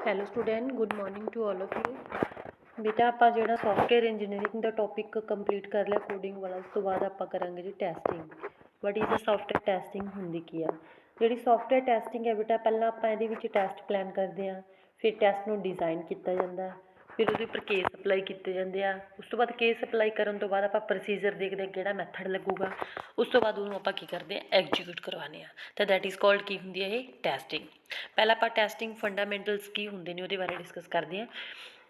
Hello student, good morning to all of you. ਬੇਟਾ ਆਪਾਂ ਜਿਹੜਾ ਸੌਫਟਵੇਅਰ ਇੰਜੀਨੀਅਰਿੰਗ ਦਾ ਟੌਪਿਕ ਕੰਪਲੀਟ ਕਰ ਲਿਆ ਕੋਡਿੰਗ ਵਾਲਾ, ਉਸ ਤੋਂ ਬਾਅਦ ਆਪਾਂ ਕਰਾਂਗੇ ਜੀ testing. What is a software testing ਹੁੰਦੀ ਕੀ ਆ? ਜਿਹੜੀ ਸੌਫਟਵੇਅਰ ਟੈਸਟਿੰਗ ਹੈ ਬੇਟਾ, ਪਹਿਲਾਂ ਆਪਾਂ ਇਹਦੇ ਵਿੱਚ ਟੈਸਟ ਪਲਾਨ ਕਰਦੇ ਹਾਂ, ਫਿਰ ਟੈਸਟ ਨੂੰ ਡਿਜ਼ਾਈਨ ਕੀਤਾ ਜਾਂਦਾ, ਫਿਰ ਉਹਦੇ ਉੱਪਰ ਕੇਸ ਅਪਲਾਈ ਕੀਤੇ ਜਾਂਦੇ ਆ। ਉਸ ਤੋਂ ਬਾਅਦ ਕੇਸ ਅਪਲਾਈ ਕਰਨ ਤੋਂ ਬਾਅਦ ਆਪਾਂ ਪ੍ਰੋਸੀਜਰ ਦੇਖਦੇ ਹਾਂ ਕਿਹੜਾ ਮੈਥਡ ਲੱਗੂਗਾ। ਉਸ ਤੋਂ ਬਾਅਦ ਉਹਨੂੰ ਆਪਾਂ ਕੀ ਕਰਦੇ ਹਾਂ, ਐਗਜੀਕਿਊਟ ਕਰਵਾਉਂਦੇ ਹਾਂ। ਤਾਂ ਦੈਟ ਇਜ਼ ਕਾਲਡ ਕੀ ਹੁੰਦੀ ਹੈ ਇਹ? ਟੈਸਟਿੰਗ। ਪਹਿਲਾਂ ਆਪਾਂ ਟੈਸਟਿੰਗ ਫੰਡਾਮੈਂਟਲਸ ਕੀ ਹੁੰਦੇ ਨੇ ਉਹਦੇ ਬਾਰੇ ਡਿਸਕਸ ਕਰਦੇ ਹਾਂ।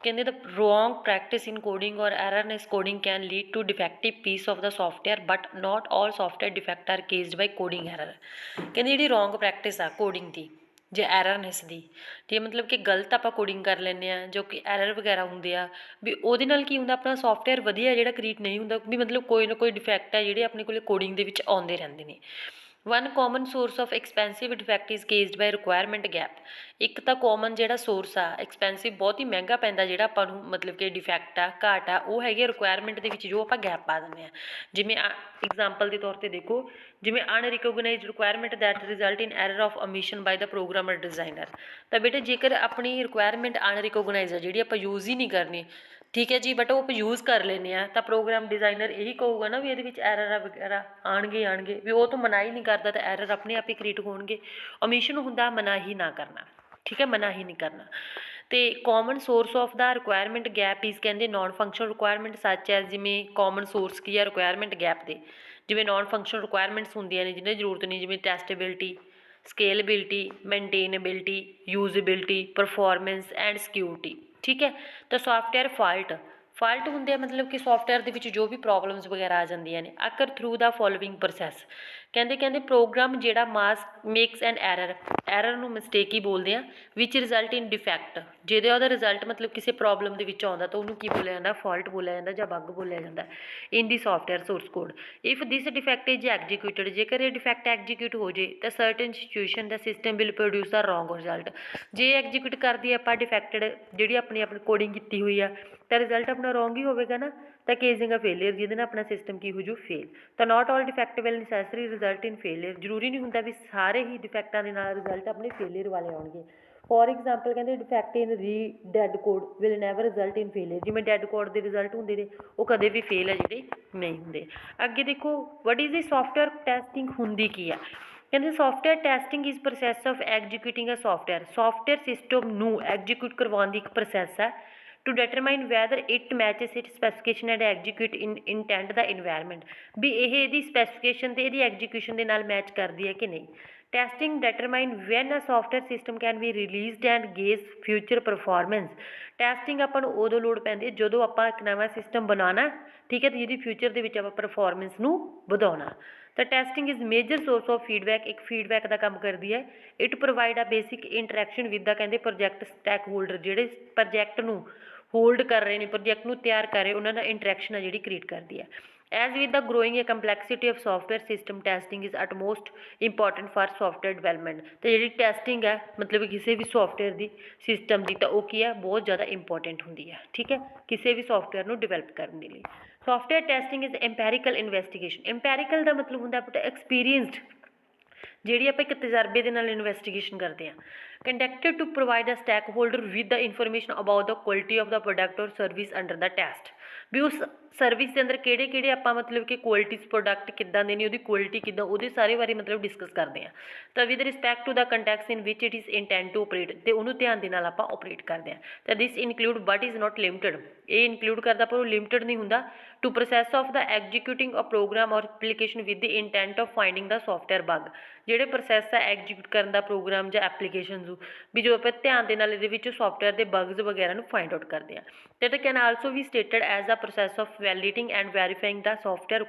ਕਹਿੰਦੇ the wrong practice in coding or erroneous coding can lead to defective piece of the software but not all software defect are caused by coding error. ਕਹਿੰਦੇ ਜਿਹੜੀ ਰੋਂਗ ਪ੍ਰੈਕਟਿਸ ਆ ਕੋਡਿੰਗ ਦੀ ਜੇ ਐਰਰਨੈਸ ਦੀ, ਜੇ ਮਤਲਬ ਕਿ ਗਲਤ ਆਪਾਂ ਕੋਡਿੰਗ ਕਰ ਲੈਂਦੇ ਹਾਂ, ਜੋ ਕਿ ਐਰਰ ਵਗੈਰਾ ਹੁੰਦੇ ਆ, ਵੀ ਉਹਦੇ ਨਾਲ ਕੀ ਹੁੰਦਾ, ਆਪਣਾ ਸੌਫਟਵੇਅਰ ਵਧੀਆ ਜਿਹੜਾ ਕ੍ਰੀਏਟ ਨਹੀਂ ਹੁੰਦਾ, ਵੀ ਮਤਲਬ ਕੋਈ ਨਾ ਕੋਈ ਡਿਫੈਕਟ ਹੈ ਜਿਹੜੇ ਆਪਣੇ ਕੋਲ ਕੋਡਿੰਗ ਦੇ ਵਿੱਚ ਆਉਂਦੇ ਰਹਿੰਦੇ ਨੇ। One common source of expensive defect is caused by requirement gap. ਇੱਕ ਤਾਂ ਕਾਮਨ ਜਿਹੜਾ ਸੋਰਸ ਆ ਐਕਸਪੈਂਸਿਵ, ਬਹੁਤ ਹੀ ਮਹਿੰਗਾ ਪੈਂਦਾ ਜਿਹੜਾ ਆਪਾਂ ਨੂੰ ਮਤਲਬ ਕਿ ਡਿਫੈਕਟ ਆ, ਘਾਟ ਆ, ਉਹ ਹੈਗੀ ਰਿਕੁਆਇਰਮੈਂਟ ਦੇ ਵਿੱਚ ਜੋ ਆਪਾਂ ਗੈਪ ਪਾ ਦਿੰਦੇ ਹਾਂ। ਜਿਵੇਂ ਇਗਜ਼ਾਮਪਲ ਦੇ ਤੌਰ 'ਤੇ ਦੇਖੋ, ਜਿਵੇਂ unrecognised requirement that result in error of omission by the programmer designer. ਤਾਂ ਬੇਟੇ ਜੇਕਰ ਆਪਣੀ ਰਿਕੁਆਇਰਮੈਂਟ ਅਨਰਿਕੋਗਨਾਈਜ਼ ਆ, ਜਿਹੜੀ ਆਪਾਂ ਯੂਜ਼ ਹੀ ਨਹੀਂ ਕਰਨੀ, ਠੀਕ ਹੈ ਜੀ, ਬਟ ਉਹ ਆਪਾਂ ਯੂਜ਼ ਕਰ ਲੈਂਦੇ ਹਾਂ, ਤਾਂ ਪ੍ਰੋਗਰਾਮ ਡਿਜ਼ਾਈਨਰ ਇਹੀ ਕਹੂਗਾ ਨਾ ਵੀ ਇਹਦੇ ਵਿੱਚ ਐਰਰ ਵਗੈਰਾ ਆਉਣਗੇ ਵੀ ਉਹ ਤੋਂ ਮਨਾ ਹੀ ਨਹੀਂ ਕਰਦਾ, ਤਾਂ ਐਰਰ ਆਪਣੇ ਆਪ ਹੀ ਕ੍ਰੀਏਟ ਹੋਣਗੇ। ਓਮਿਸ਼ਨ ਹੁੰਦਾ ਮਨਾ ਹੀ ਨਾ ਕਰਨਾ, ਠੀਕ ਹੈ, ਮਨਾ ਹੀ ਨਹੀਂ ਕਰਨਾ। ਅਤੇ common source of the requirement gap is ਕਹਿੰਦੇ ਨੋਨ ਫੰਕਸ਼ਨਲ ਰਿਕੁਆਇਰਮੈਂਟ ਸੱਚ ਐਜ਼, ਜਿਵੇਂ ਕਾਮਨ ਸੋਰਸ ਕੀ ਆ ਰਿਕੁਆਇਰਮੈਂਟ ਗੈਪ ਦੇ, ਜਿਵੇਂ ਨੋਨ ਫੰਕਸ਼ਨਲ ਰਿਕੁਆਇਰਮੈਂਟਸ ਹੁੰਦੀਆਂ ਨੇ ਜਿਹਨਾਂ ਦੀ ਜ਼ਰੂਰਤ ਨਹੀਂ, ਜਿਵੇਂ ਟੈਸਟੇਬਿਲਿਟੀ, ਸਕੇਲੇਬਿਲਿਟੀ, ਮੇਨਟੇਨੇਬਿਲਿਟੀ, ਯੂਜ਼ੇਬਿਲਿਟੀ, ਪਰਫੋਰਮੈਂਸ ਐਂਡ ਸਿਕਿਉਰਿਟੀ। ਠੀਕ ਹੈ, ਤਾਂ ਸੋਫਟਵੇਅਰ ਫਾਲਟ ਹੁੰਦੇ ਆ, ਮਤਲਬ ਕਿ ਸੌਫਟਵੇਅਰ ਦੇ ਵਿੱਚ ਜੋ ਵੀ ਪ੍ਰੋਬਲਮਸ ਵਗੈਰਾ ਆ ਜਾਂਦੀਆਂ ਨੇ। ਅਕਰ ਥਰੂ ਦਾ ਫੋਲੋਇੰਗ ਪ੍ਰੋਸੈਸ, ਕਹਿੰਦੇ ਪ੍ਰੋਗਰਾਮ ਜਿਹੜਾ ਮੇਕਸ ਐਨ ਐਰਰ ਨੂੰ ਮਿਸਟੇਕ ਹੀ ਬੋਲਦੇ ਆ, ਵਿਚ ਰਿਜ਼ਲਟ ਇਨ ਡਿਫੈਕਟ, ਜਿਹਦੇ ਉਹਦਾ ਰਿਜ਼ਲਟ ਮਤਲਬ ਕਿਸੇ ਪ੍ਰੋਬਲਮ ਦੇ ਵਿੱਚ ਆਉਂਦਾ ਤਾਂ ਉਹਨੂੰ ਕੀ ਬੋਲਿਆ ਜਾਂਦਾ? ਫਾਲਟ ਬੋਲਿਆ ਜਾਂਦਾ ਜਾਂ ਬੱਗ ਬੋਲਿਆ ਜਾਂਦਾ in the software source code. If this defect is executed, ਜੇਕਰ ਇਹ ਡਿਫੈਕਟ ਐਗਜੀਕਿਊਟ ਹੋ ਜੇ ਤਾਂ certain situation the system will produce the wrong result. ਜੇ ਐਗਜੀਕਿਊਟ ਕਰਦੀ ਆਪਾਂ ਡਿਫੈਕਟਡ ਜਿਹੜੀ ਆਪਣੀ ਕੋਡਿੰਗ ਕੀਤੀ ਹੋਈ ਆ, ਤਾਂ ਰਿਜ਼ਲਟ ਆਪਣਾ ਰੋਂਗ ਹੀ ਹੋਵੇਗਾ ਨਾ, ਤਾਂ ਕੇਸਿੰਗ ਆ ਫੇਲੀਅਰ, ਜਿਹਦੇ ਨਾਲ ਆਪਣਾ ਸਿਸਟਮ ਕੀ ਹੋ ਜੂ? ਫੇਲ। ਤਾਂ not all defect will necessary result in failure, ਜ਼ਰੂਰੀ ਨਹੀਂ ਹੁੰਦਾ ਵੀ ਸਾਰੇ ਹੀ ਡਿਫੈਕਟਾਂ ਦੇ ਨਾਲ ਰਿਜ਼ਲਟ ਆਪਣੇ ਫੇਲੀਅਰ ਵਾਲੇ ਆਉਣਗੇ। ਫੋਰ ਐਗਜ਼ਾਮਪਲ ਕਹਿੰਦੇ defect in dead code will never result in failure, ਜਿਵੇਂ ਡੈਡ ਕੋਡ ਦੇ ਰਿਜ਼ਲਟ ਹੁੰਦੇ ਨੇ ਉਹ ਕਦੇ ਵੀ ਫੇਲ ਆ ਜਿਹੜੇ ਨਹੀਂ ਹੁੰਦੇ। ਅੱਗੇ ਦੇਖੋ, what is the software testing ਹੁੰਦੀ ਕੀ ਆ? ਕਹਿੰਦੇ software testing is process of executing a software system ਨੂੰ ਐਗਜੀਕਿਊਟ ਕਰਵਾਉਣ ਦੀ ਇੱਕ ਪ੍ਰੋਸੈਸ ਹੈ to determine whether it matches it specification and execute intent the environment, ਵੀ ਇਹ ਇਹਦੀ ਸਪੈਸੀਫਿਕੇਸ਼ਨ ਅਤੇ ਇਹਦੀ ਐਗਜੀਕਿਊਸ਼ਨ ਦੇ ਨਾਲ ਮੈਚ ਕਰਦੀ ਹੈ ਕਿ ਨਹੀਂ। Testing determine when a software system can be released and gauge future performance. Testing ਆਪਾਂ ਨੂੰ ਉਦੋਂ ਲੋੜ ਪੈਂਦੀ ਹੈ ਜਦੋਂ ਆਪਾਂ ਇੱਕ ਨਵਾਂ ਸਿਸਟਮ ਬਣਾਉਣਾ, ਠੀਕ ਹੈ, ਅਤੇ ਜਿਹਦੀ ਫਿਊਚਰ ਦੇ ਵਿੱਚ ਆਪਾਂ ਪਰਫੋਰਮੈਂਸ ਨੂੰ ਵਧਾਉਣਾ। ਤਾਂ testing is major source of feedback, ਇੱਕ ਫੀਡਬੈਕ ਦਾ ਕੰਮ ਕਰਦੀ ਹੈ। ਇਟ ਪ੍ਰੋਵਾਈਡ ਆ ਬੇਸਿਕ ਇੰਟਰੈਕਸ਼ਨ ਵਿਦ ਦਾ ਕਹਿੰਦੇ ਪ੍ਰੋਜੈਕਟ ਸਟੈਕ ਹੋਲਡਰ, ਜਿਹੜੇ ਪ੍ਰੋਜੈਕਟ ਨੂੰ ਹੋਲਡ ਕਰ ਰਹੇ ਨੇ, ਪ੍ਰੋਜੈਕਟ ਨੂੰ ਤਿਆਰ ਕਰ ਰਹੇ, ਉਹਨਾਂ ਨਾਲ ਇੰਟਰੈਕਸ਼ਨ ਆ ਜਿਹੜੀ ਕ੍ਰੀਏਟ ਕਰਦੀ ਹੈ। As with the growing a complexity of software system, testing is utmost important for software development. ਅਤੇ ਜਿਹੜੀ ਟੈਸਟਿੰਗ ਹੈ ਮਤਲਬ ਕਿਸੇ ਵੀ ਸੌਫਟਵੇਅਰ ਦੀ ਸਿਸਟਮ ਦੀ, ਤਾਂ ਉਹ ਕੀ ਹੈ? ਬਹੁਤ ਜ਼ਿਆਦਾ ਇੰਪੋਰਟੈਂਟ ਹੁੰਦੀ ਹੈ, ਠੀਕ ਹੈ, ਕਿਸੇ ਵੀ ਸੌਫਟਵੇਅਰ ਨੂੰ ਡਿਵੈਲਪ ਕਰਨ ਦੇ ਲਈ। Software testing is empirical investigation. Empirical ਦਾ ਮਤਲਬ ਹੁੰਦਾ ਆਪਣਾ ਐਕਸਪੀਰੀਅੰਸਡ, ਜਿਹੜੀ ਆਪਾਂ ਇੱਕ ਤਜਰਬੇ ਦੇ ਨਾਲ ਇਨਵੈਸਟੀਗੇਸ਼ਨ ਕਰਦੇ ਹਾਂ। Conducted to provide a stakeholder with the information about the quality of the product or service under the test, ਵੀ ਉਸ ਸਰਵਿਸ ਦੇ ਅੰਦਰ ਕਿਹੜੇ ਆਪਾਂ ਮਤਲਬ ਕਿ ਕੁਆਲਿਟੀਜ਼ ਪ੍ਰੋਡਕਟ ਕਿੱਦਾਂ ਦੇ ਨੇ, ਉਹਦੀ ਕੁਆਲਿਟੀ ਕਿੱਦਾਂ, ਉਹਦੇ ਸਾਰੇ ਬਾਰੇ ਮਤਲਬ ਡਿਸਕਸ ਕਰਦੇ ਹਾਂ। ਤਾਂ with respect to the context in which it is intent to operate, ਅਤੇ ਉਹਨੂੰ ਧਿਆਨ ਦੇ ਨਾਲ ਆਪਾਂ ਓਪਰੇਟ ਕਰਦੇ ਹਾਂ। ਤਾਂ this include but is not limited, ਇਹ ਇਨਕਲੂਡ ਕਰਦਾ ਪਰ ਉਹ ਲਿਮਟਡ ਨਹੀਂ ਹੁੰਦਾ। To process of the executing a program or application with the intent of finding the software bug, ਜਿਹੜੇ ਪ੍ਰੋਸੈਸ ਆ ਐਗਜੀਕਿਊਟ ਕਰਨ ਦਾ ਪ੍ਰੋਗਰਾਮ ਜਾਂ ਐਪਲੀਕੇਸ਼ਨ ਨੂੰ, ਵੀ ਜੋ ਆਪਾਂ ਧਿਆਨ ਦੇ ਨਾਲ ਇਹਦੇ ਵਿੱਚ ਸੌਫਟਵੇਅਰ ਦੇ ਬਗਜ਼ ਵਗੈਰਾ ਨੂੰ ਫਾਈਂਡ ਆਊਟ ਕਰਦੇ ਹਾਂ। ਅਤੇ it can also be stated as a process of validating and verifying the software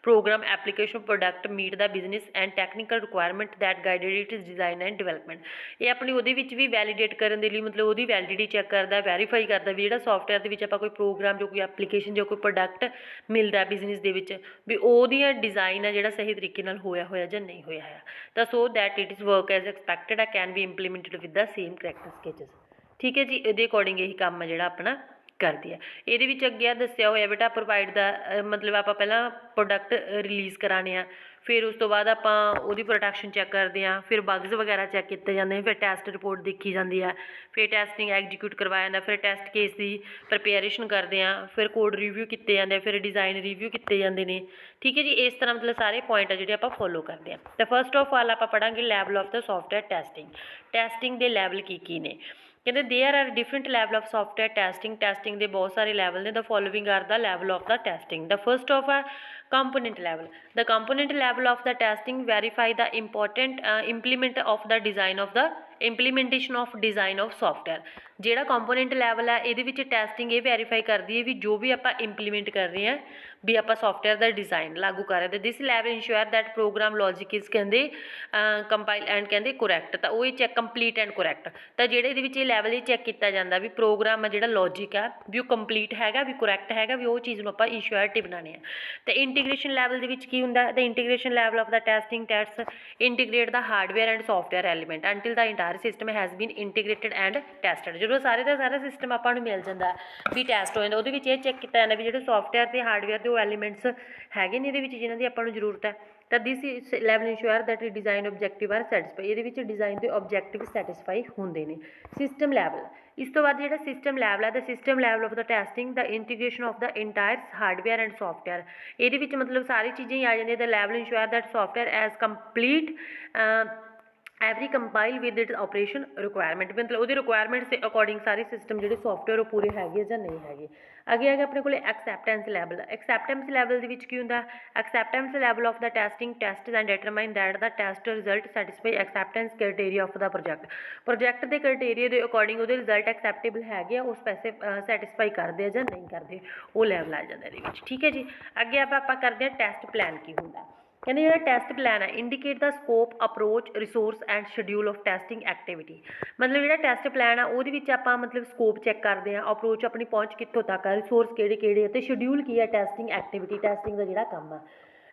program application product meet the business and technical requirement that guided it is design and development. ਇਹ ਆਪਣੀ ਉਹਦੇ ਵਿੱਚ ਵੀ validate ਕਰਨ ਦੇ ਲਈ ਮਤਲਬ ਉਹਦੀ validity check ਕਰਦਾ, ਵੈਰੀਫਾਈ ਕਰਦਾ ਵੀ ਜਿਹੜਾ ਸੌਫਟਵੇਅਰ ਦੇ ਵਿੱਚ ਆਪਾਂ ਕੋਈ ਪ੍ਰੋਗਰਾਮ ਜੋ ਕੋਈ ਐਪਲੀਕੇਸ਼ਨ ਜਾਂ ਕੋਈ ਪ੍ਰੋਡਕਟ ਮਿਲਦਾ ਬਿਜ਼ਨਸ ਦੇ ਵਿੱਚ, ਵੀ ਉਹਦੀਆਂ ਡਿਜ਼ਾਈਨ ਆ ਜਿਹੜਾ ਸਹੀ ਤਰੀਕੇ ਨਾਲ ਹੋਇਆ ਜਾਂ ਨਹੀਂ ਹੋਇਆ ਹੈ। ਤਾਂ so that it is work as expected uh can be implemented with the same character sketches. ਠੀਕ ਹੈ ਜੀ, ਇਹਦੇ ਅਕੋਰਡਿੰਗ ਇਹੀ ਕੰਮ ਹੈ ਜਿਹੜਾ ਆਪਣਾ ਕਰਦੀ ਹੈ। ਇਹਦੇ ਵਿੱਚ ਅੱਗੇ ਦੱਸਿਆ ਹੋਇਆ ਬੇਟਾ ਪ੍ਰੋਵਾਈਡ ਦਾ ਮਤਲਬ ਆਪਾਂ ਪਹਿਲਾਂ ਪ੍ਰੋਡਕਟ ਰਿਲੀਜ਼ ਕਰਾਉਣੇ ਆ, फिर उस तो बाद आपां ਉਹਦੀ प्रोडक्शन चैक करते हैं, फिर बग्स वगैरह चैक किए जाते हैं, फिर टैस्ट रिपोर्ट देखी जाती है, फिर टैसटिंग एग्जीक्यूट करवाया जाता, फिर टैस्ट केस की प्रिपेयरेशन करते हैं, फिर कोड रिव्यू किए जाते हैं, फिर डिज़ाइन रिव्यू किए जाते हैं। ठीक है जी, इस तरह मतलब सारे पॉइंट है जो आप फॉलो करते हैं। तो फर्स्ट ऑफ ऑल आप पढ़ांगे level of the software testing के लैवल की ने। कहते there are different level of software testing के बहुत सारे लैवल ने। The following are the level of the testing. The first of uh component level. The component level of the testing verify the important implementation of design of software. ਜਿਹੜਾ component level ਹੈ ਇਹਦੇ ਵਿੱਚ testing ਇਹ verify ਕਰਦੀ ਹੈ ਵੀ ਜੋ ਵੀ ਆਪਾਂ implement ਕਰ ਰਹੇ ਹਾਂ ਵੀ ਆਪਾਂ ਸੌਫਟਵੇਅਰ ਦਾ ਡਿਜ਼ਾਈਨ ਲਾਗੂ ਕਰ ਰਹੇ ਤੇ this level ensure that program logic is ਕਹਿੰਦੇ ਕੰਪਾਈਲ ਐਂਡ ਕਹਿੰਦੇ ਕਰੈਕਟ। ਤਾਂ ਉਹ ਇਹ ਚੈੱਕ ਕੰਪਲੀਟ ਐਂਡ ਕਰੈਕਟ। ਤਾਂ ਜਿਹੜੇ ਇਹਦੇ ਵਿੱਚ ਇਹ ਲੈਵਲ ਇਹ ਚੈੱਕ ਕੀਤਾ ਜਾਂਦਾ ਵੀ ਪ੍ਰੋਗਰਾਮ ਆ ਜਿਹੜਾ ਲੌਜਿਕ ਆ ਵੀ ਉਹ ਕੰਪਲੀਟ ਹੈਗਾ ਵੀ ਕਰੈਕਟ ਹੈਗਾ ਵੀ ਉਹ ਚੀਜ਼ ਨੂੰ ਆਪਾਂ ਇਨਸ਼ੋਰਟੀ ਬਣਾਉਣੇ ਆ। ਤੇ ਇੰਟੀਗ੍ਰੇਸ਼ਨ ਲੈਵਲ ਦੇ ਵਿੱਚ ਕੀ ਹੁੰਦਾ the integration level of the testing test integrate the hardware and software element until the entire system has been integrated and tested. ਜਦੋਂ ਸਾਰੇ ਦਾ ਸਾਰਾ ਸਿਸਟਮ ਆਪਾਂ ਨੂੰ ਮਿਲ ਜਾਂਦਾ ਵੀ ਟੈਸਟ ਹੋ ਜਾਂਦਾ ਉਹਦੇ ਵਿੱਚ ਇਹ ਚੈੱਕ ਕੀਤਾ ਜਾਂਦਾ ਵੀ ਜਿਹੜੇ ਸੌਫਟਵੇਅਰ ਤੇ ਹਾਰਡਵੇਅਰ ਦੇ ਉਹ ਐਲੀਮੈਂਟਸ ਹੈਗੇ ਨੇ ਇਹਦੇ ਵਿੱਚ ਜਿਨ੍ਹਾਂ ਦੀ ਆਪਾਂ ਨੂੰ ਜ਼ਰੂਰਤ ਹੈ। ਤਾਂ this level ensure that design objective are satisfy. ਇਹਦੇ ਵਿੱਚ ਡਿਜ਼ਾਈਨ ਦੇ ਆਬਜੈਕਟਿਵ ਸੈਟਿਸਫਾਈ ਹੁੰਦੇ ਨੇ। ਸਿਸਟਮ ਲੈਵਲ ਇਸ ਤੋਂ ਬਾਅਦ ਜਿਹੜਾ ਸਿਸਟਮ ਲੈਵਲ ਹੈ the system level of the testing the integration of the entire hardware and software. ਇਹਦੇ ਵਿੱਚ ਮਤਲਬ ਸਾਰੀ ਚੀਜ਼ਾਂ ਹੀ ਆ ਜਾਂਦੀਆਂ। The level ensure that software as complete every compile with its operation requirement. ਮਤਲਬ ਉਹਦੇ ਰਿਕੁਆਇਰਮੈਂਟਸ ਦੇ ਅਕੋਰਡਿੰਗ ਸਾਰੇ ਸਿਸਟਮ ਜਿਹੜੇ ਸੌਫਟਵੇਅਰ ਉਹ ਪੂਰੇ ਹੈਗੇ ਜਾਂ ਨਹੀਂ ਹੈਗੇ। ਅੱਗੇ ਹੈਗਾ ਆਪਣੇ ਕੋਲ ਐਕਸੈਪਟੈਂਸ ਲੈਵਲ। ਐਕਸੈਪਟੈਂਸ ਲੈਵਲ ਦੇ ਵਿੱਚ ਕੀ ਹੁੰਦਾ acceptance level of the testing test and determine that the test result satisfy acceptance criteria of the project ਦੇ ਕ੍ਰਾਈਟੇਰੀਆ ਦੇ ਅਕੋਰਡਿੰਗ ਉਹਦੇ ਰਿਜ਼ਲਟ ਐਕਸੈਪਟੇਬਲ ਹੈਗੇ ਆ ਉਹ ਸੈਟਿਸਫਾਈ ਕਰਦੇ ਆ ਜਾਂ ਨਹੀਂ ਕਰਦੇ ਉਹ ਲੈਵਲ ਆ ਜਾਂਦਾ ਇਹਦੇ ਵਿੱਚ। ਠੀਕ ਹੈ ਜੀ, ਅੱਗੇ ਆਪਾਂ ਕਰਦੇ ਹਾਂ ਟੈਸਟ ਪਲਾਨ ਕੀ ਹੁੰਦਾ। ਕਹਿੰਦੇ ਜਿਹੜਾ ਟੈਸਟ ਪਲਾਨ ਹੈ indicate the scope approach resource and schedule of testing activity. ਮਤਲਬ ਜਿਹੜਾ ਟੈਸਟ ਪਲਾਨ ਆ ਉਹਦੇ ਵਿੱਚ ਆਪਾਂ ਮਤਲਬ ਸਕੋਪ ਚੈੱਕ ਕਰਦੇ ਹਾਂ, ਅਪਰੋਚ ਆਪਣੀ ਪਹੁੰਚ ਕਿੱਥੋਂ ਤੱਕ ਆ, ਰਿਸੋਰਸ ਕਿਹੜੇ ਕਿਹੜੇ ਅਤੇ ਸ਼ਡਿਊਲ ਕੀ ਹੈ ਟੈਸਟਿੰਗ ਐਕਟੀਵਿਟੀ ਟੈਸਟਿੰਗ ਦਾ ਜਿਹੜਾ ਕੰਮ ਆ।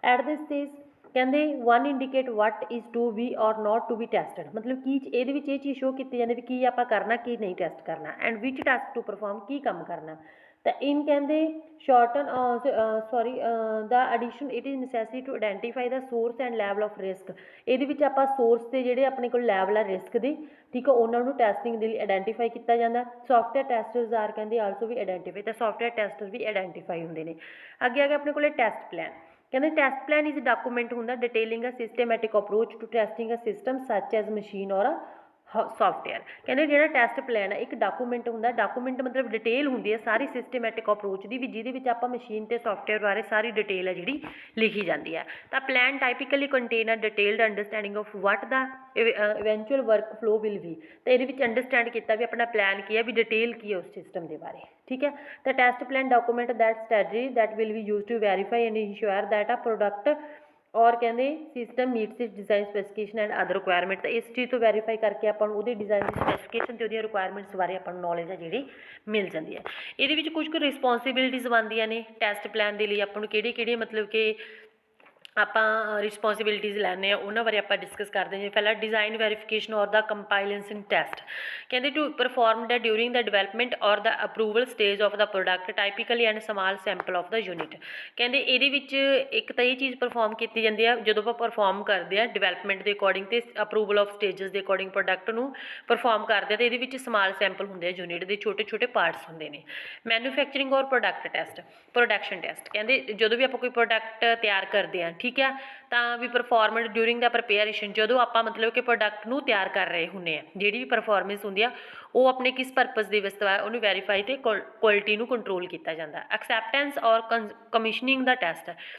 ਐਟ ਦਿਸ ਸਟੇਜ ਕਹਿੰਦੇ one indicate what is to be or not to be tested. ਮਤਲਬ ਕੀ ਇਹਦੇ ਵਿੱਚ ਇਹ ਚੀਜ਼ ਸ਼ੋਅ ਕੀਤੀ ਜਾਂਦੀ ਵੀ ਕੀ ਆਪਾਂ ਕਰਨਾ ਕੀ ਨਹੀਂ ਟੈਸਟ ਕਰਨਾ and which test to perform ਕੀ ਕੰਮ ਕਰਨਾ। ਤਾਂ ਇਨ ਕਹਿੰਦੇ shorten the addition it is necessary to identify the source and level of risk. ਇਹਦੇ ਵਿੱਚ ਆਪਾਂ ਸੋਰਸ ਦੇ ਜਿਹੜੇ ਆਪਣੇ ਕੋਲ ਲੈਵਲ ਆ ਰਿਸਕ ਦੇ ਠੀਕ ਆ ਉਹਨਾਂ ਨੂੰ ਟੈਸਟਿੰਗ ਦੇ ਲਈ ਆਈਡੈਂਟੀਫਾਈ ਕੀਤਾ ਜਾਂਦਾ। ਸੌਫਟਵੇਅਰ ਟੈਸਟਰਸ ਆਰ ਕਹਿੰਦੇ ਆਲਸੋ ਵੀ ਆਈਡੈਂਟੀਫਾਈ। ਤਾਂ ਸੌਫਟਵੇਅਰ ਟੈਸਟਰ ਵੀ ਆਈਡੈਂਟੀਫਾਈ ਹੁੰਦੇ ਨੇ। ਅੱਗੇ ਆ ਗਿਆ ਆਪਣੇ ਕੋਲ ਟੈਸਟ ਪਲਾਨ। ਕਹਿੰਦੇ ਟੈਸਟ ਪਲਾਨ ਇਜ਼ ਡਾਕੂਮੈਂਟ ਹੁੰਦਾ detailing a systematic approach to testing a system such as machine or software. ਕਹਿੰਦੇ ਜਿਹੜਾ ਟੈਸਟ ਪਲਾਨ ਹੈ ਇੱਕ ਡਾਕੂਮੈਂਟ ਹੁੰਦਾ। ਡਾਕੂਮੈਂਟ ਮਤਲਬ ਡਿਟੇਲ ਹੁੰਦੀ ਹੈ ਸਾਰੀ ਸਿਸਟਮੈਟਿਕ ਅਪਰੋਚ ਦੀ ਵੀ ਜਿਹਦੇ ਵਿੱਚ ਆਪਾਂ ਮਸ਼ੀਨ ਅਤੇ ਸੌਫਟਵੇਅਰ ਬਾਰੇ ਸਾਰੀ ਡਿਟੇਲ ਹੈ ਜਿਹੜੀ ਲਿਖੀ ਜਾਂਦੀ ਹੈ। ਤਾਂ plan typically contain a detailed understanding of what the eventual work flow will be. ਤਾਂ ਇਹਦੇ ਵਿੱਚ ਅੰਡਰਸਟੈਂਡ ਕੀਤਾ ਵੀ ਆਪਣਾ ਪਲਾਨ ਕੀ ਹੈ ਵੀ ਡਿਟੇਲ ਕੀ ਹੈ ਉਸ ਸਿਸਟਮ ਦੇ ਬਾਰੇ। ਠੀਕ ਹੈ, ਤਾਂ test plan document that strategy that will be use to verify and ensure that a product or ਕਹਿੰਦੇ system meets its design specification and other requirement. ਤਾਂ ਇਸ ਚੀਜ਼ ਤੋਂ ਵੈਰੀਫਾਈ ਕਰਕੇ ਆਪਾਂ ਨੂੰ ਉਹਦੇ ਡਿਜ਼ਾਈਨ ਦੀ ਸਪੈਸੀਫਿਕੇਸ਼ਨ ਅਤੇ ਉਹਦੀਆਂ ਰਿਕੁਆਇਰਮੈਂਟਸ ਬਾਰੇ ਆਪਾਂ ਨੂੰ ਨੌਲੇਜ ਹੈ ਜਿਹੜੀ ਮਿਲ ਜਾਂਦੀ ਹੈ। ਇਹਦੇ ਵਿੱਚ ਕੁਝ ਕੁ ਰਿਸਪੋਂਸੀਬਿਲਿਟੀਜ਼ ਬਣਦੀਆਂ ਨੇ ਟੈਸਟ ਪਲਾਨ ਦੇ ਲਈ ਆਪਾਂ ਨੂੰ ਕਿਹੜੇ ਮਤਲਬ ਕਿ ਆਪਾਂ ਰਿਸਪੋਂਸੀਬਿਲਿਟੀਜ਼ ਲੈਂਦੇ ਹਾਂ ਉਹਨਾਂ ਬਾਰੇ ਆਪਾਂ ਡਿਸਕਸ ਕਰਦੇ ਹਾਂ। ਜਿਵੇਂ ਪਹਿਲਾਂ design verification or the compilation test. ਕਹਿੰਦੇ to perform the during the development or the approval stage of the product typically and small sample of the unit. ਕਹਿੰਦੇ ਇਹਦੇ ਵਿੱਚ ਇੱਕ ਤਾਂ ਇਹ ਚੀਜ਼ ਪਰਫੋਰਮ ਕੀਤੀ ਜਾਂਦੀ ਆ ਜਦੋਂ ਆਪਾਂ ਪਰਫੋਰਮ ਕਰਦੇ ਹਾਂ ਡਿਵੈਲਪਮੈਂਟ ਦੇ ਅਕੋਰਡਿੰਗ ਅਤੇ ਅਪਰੂਵਲ ਆਫ ਸਟੇਜਸ ਦੇ ਅਕੋਰਡਿੰਗ ਪ੍ਰੋਡਕਟ ਨੂੰ ਪਰਫੋਰਮ ਕਰਦੇ ਆ। ਅਤੇ ਇਹਦੇ ਵਿੱਚ ਸਮਾਲ ਸੈਂਪਲ ਹੁੰਦੇ ਆ ਯੂਨਿਟ ਦੇ ਛੋਟੇ ਪਾਰਟਸ ਹੁੰਦੇ ਨੇ। ਮੈਨੂਫੈਕਚਰਿੰਗ ਔਰ ਪ੍ਰੋਡਕਸ਼ਨ ਟੈਸਟ ਕਹਿੰਦੇ ਜਦੋਂ ਵੀ ਆਪਾਂ ਕੋਈ ਪ੍ਰੋਡਕਟ ਤਿਆਰ ਕਰਦੇ ਹਾਂ ਠੀਕ ਆ ਤਾਂ ਵੀ ਪਰਫੋਰਮੈਂਸ ਡਿਊਰਿੰਗ ਦਾ ਪ੍ਰਪੇਅਰੇਸ਼ਨ ਜਦੋਂ ਆਪਾਂ ਮਤਲਬ ਕਿ ਪ੍ਰੋਡਕਟ ਨੂੰ ਤਿਆਰ ਕਰ ਰਹੇ ਹੁੰਦੇ ਆ ਜਿਹੜੀ ਵੀ ਪਰਫੋਰਮੈਂਸ ਹੁੰਦੀ ਆ ਉਹ ਆਪਣੇ ਕਿਸ ਪਰਪਸ ਦੇ ਵਾਸਤੇ ਉਹਨੂੰ ਵੈਰੀਫਾਈ ਅਤੇ ਕੁਆਲਿਟੀ ਨੂੰ ਕੰਟਰੋਲ ਕੀਤਾ ਜਾਂਦਾ। Acceptance or commissioning the test